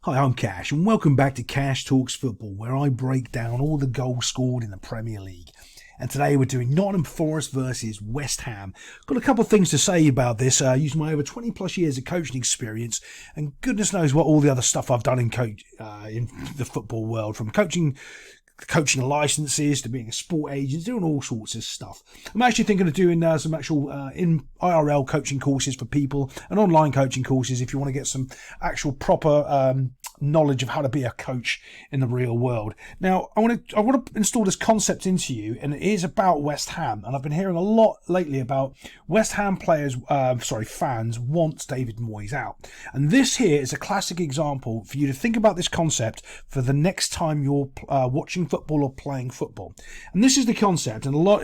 Hi, I'm Cash, and welcome back to Cash Talks Football, where I break down all the goals scored in the Premier League. And today we're doing Nottingham Forest versus West Ham. Got a couple of things to say about this, using my over 20 plus years of coaching experience, and goodness knows what all the other stuff I've done in the football world, from coaching licenses to being a sport agent, doing all sorts of stuff. I'm actually thinking of doing some actual in IRL coaching courses for people, and online coaching courses if you want to get some actual proper knowledge of how to be a coach in the real world. Now, I want to install this concept into you, and it is about West Ham. And I've been hearing a lot lately about West Ham fans want David Moyes out. And this here is a classic example for you to think about this concept for the next time you're watching football or playing football. And this is the concept, and a lot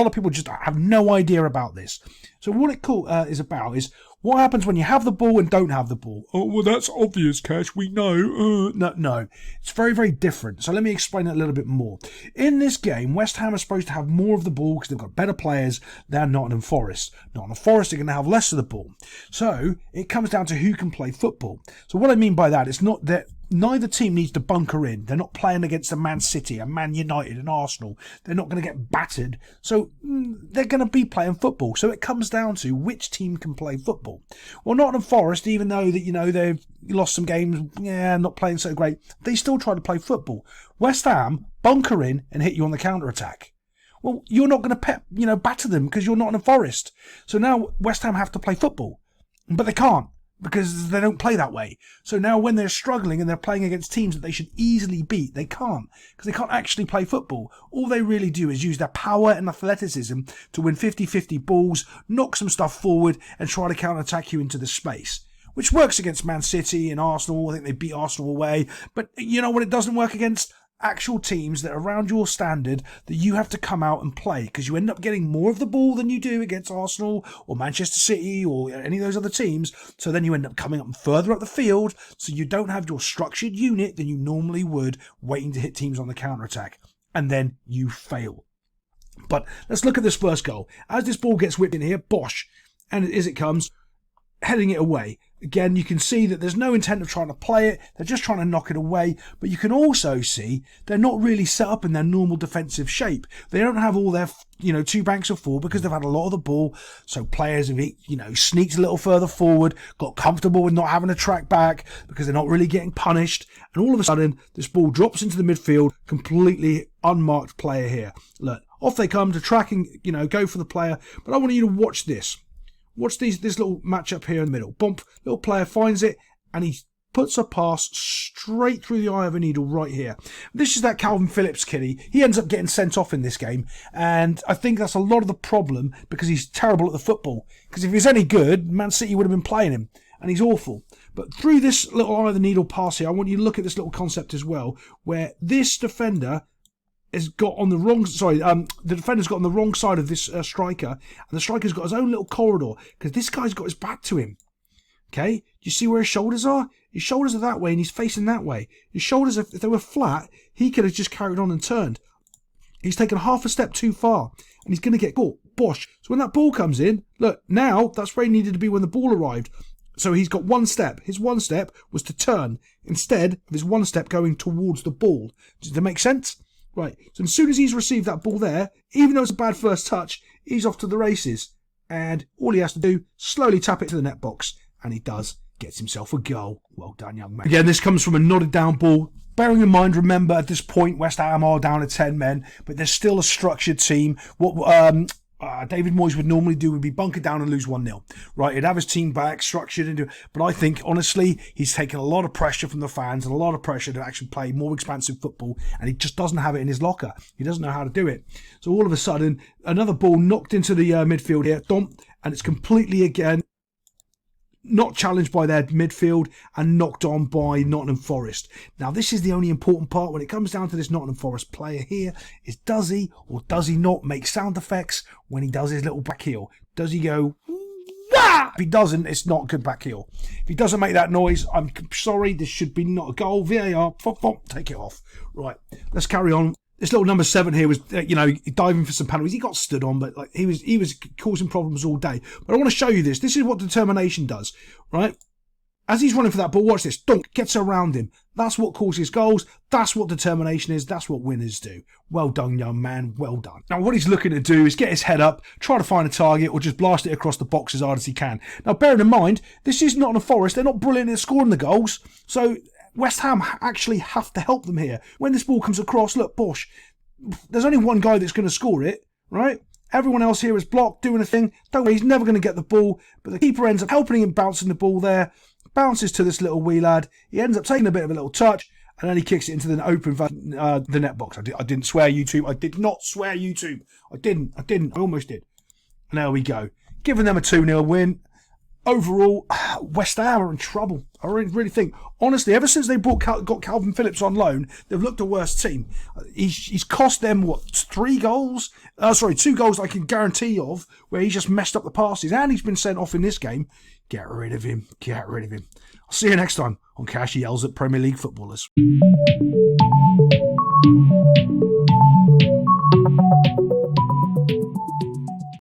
of people just have no idea about this. So what it is about is what happens when you have the ball and don't have the ball. Oh, well, that's obvious, Cash. We know. No. It's very, very different. So let me explain it a little bit more. In this game, West Ham are supposed to have more of the ball because they've got better players than Nottingham Forest. Nottingham Forest are going to have less of the ball. So it comes down to who can play football. So what I mean by that, it's not that neither team needs to bunker in. They're not playing against a Man City, a Man United, an Arsenal. They're not going to get battered. So they're going to be playing football. So it comes down to which team can play football. Well, Nottingham Forest, even though that they've lost some games, not playing so great, they still try to play football. West Ham bunker in and hit you on the counter attack. Well, you're not going to batter them because you're Nottingham Forest. So now West Ham have to play football, but they can't, because they don't play that way. So now when they're struggling and they're playing against teams that they should easily beat, they can't, because they can't actually play football. All they really do is use their power and athleticism to win 50-50 balls, knock some stuff forward, and try to counter-attack you into the space, which works against Man City and Arsenal. I think they beat Arsenal away. But you know what it doesn't work against? Actual teams that are around your standard that you have to come out and play, because you end up getting more of the ball than you do against Arsenal or Manchester City or any of those other teams. So then you end up coming up further up the field, so you don't have your structured unit than you normally would, waiting to hit teams on the counter-attack, and then you fail. But let's look at this first goal. As this ball gets whipped in here, bosh, and as it comes, heading it away. Again, you can see that there's no intent of trying to play it. They're just trying to knock it away. But you can also see they're not really set up in their normal defensive shape. They don't have all their, two banks of four, because they've had a lot of the ball. So players have, sneaked a little further forward, got comfortable with not having to track back because they're not really getting punished. And all of a sudden, this ball drops into the midfield, completely unmarked player here. Look, off they come to track and, go for the player. But I want you to watch this. Watch this little matchup here in the middle. Bump, little player finds it, and he puts a pass straight through the eye of a needle right here. This is that Calvin Phillips kiddie. He ends up getting sent off in this game, and I think that's a lot of the problem, because he's terrible at the football. Because if he's any good, Man City would have been playing him, and he's awful. But through this little eye of the needle pass here, I want you to look at this little concept as well, where this defender has got on the wrong, the defender's got on the wrong side of this striker, and the striker's got his own little corridor, because this guy's got his back to him. Okay, do you see where his shoulders are? His shoulders are that way, and he's facing that way. His shoulders, if they were flat, he could have just carried on and turned. He's taken half a step too far, and he's going to get caught. Bosh. So when that ball comes in, look, now that's where he needed to be when the ball arrived. So he's got one step. His one step was to turn, instead of his one step going towards the ball. Does that make sense? Right, so as soon as he's received that ball there, even though it's a bad first touch, he's off to the races. And all he has to do, slowly tap it to the net box. And he does, gets himself a goal. Well done, young man. Again, this comes from a nodded down ball. Bearing in mind, remember, at this point, West Ham are down to 10 men, but they're still a structured team. What David Moyes would normally do would be bunker down and lose 1-0. Right, he'd have his team back, structured. But I think, honestly, he's taken a lot of pressure from the fans and a lot of pressure to actually play more expansive football, and he just doesn't have it in his locker. He doesn't know how to do it. So all of a sudden, another ball knocked into the midfield here, and it's completely, again, not challenged by their midfield and knocked on by Nottingham Forest. Now, this is the only important part when it comes down to this Nottingham Forest player here, is does he or does he not make sound effects when he does his little back heel? Does he go, wah? If he doesn't, it's not a good back heel. If he doesn't make that noise, I'm sorry, this should be not a goal. VAR, take it off. Right, let's carry on. This little number 7 here was, diving for some penalties. He got stood on, but he was causing problems all day. But I want to show you this. This is what determination does, right? As he's running for that ball, watch this. Dunk gets around him. That's what causes goals. That's what determination is. That's what winners do. Well done, young man. Well done. Now, what he's looking to do is get his head up, try to find a target, or just blast it across the box as hard as he can. Now, bearing in mind, this is Nottingham Forest. They're not brilliant at scoring the goals. So, West Ham actually have to help them here. When this ball comes across, look, Bosh, there's only one guy that's going to score it, right? Everyone else here is blocked, doing a thing. Don't worry, he's never going to get the ball. But the keeper ends up helping him bouncing the ball there. Bounces to this little wee lad. He ends up taking a bit of a little touch, and then he kicks it into the open the net box. I didn't swear, YouTube. I did not swear, YouTube. I didn't. I almost did. And there we go. Giving them a 2-0 win. Overall, West Ham are in trouble. I really think. Honestly, ever since they got Calvin Phillips on loan, they've looked a worse team. He's cost them, what, 2 goals I can guarantee of, where he's just messed up the passes, and he's been sent off in this game. Get rid of him. Get rid of him. I'll see you next time on Cash Yells at Premier League Footballers.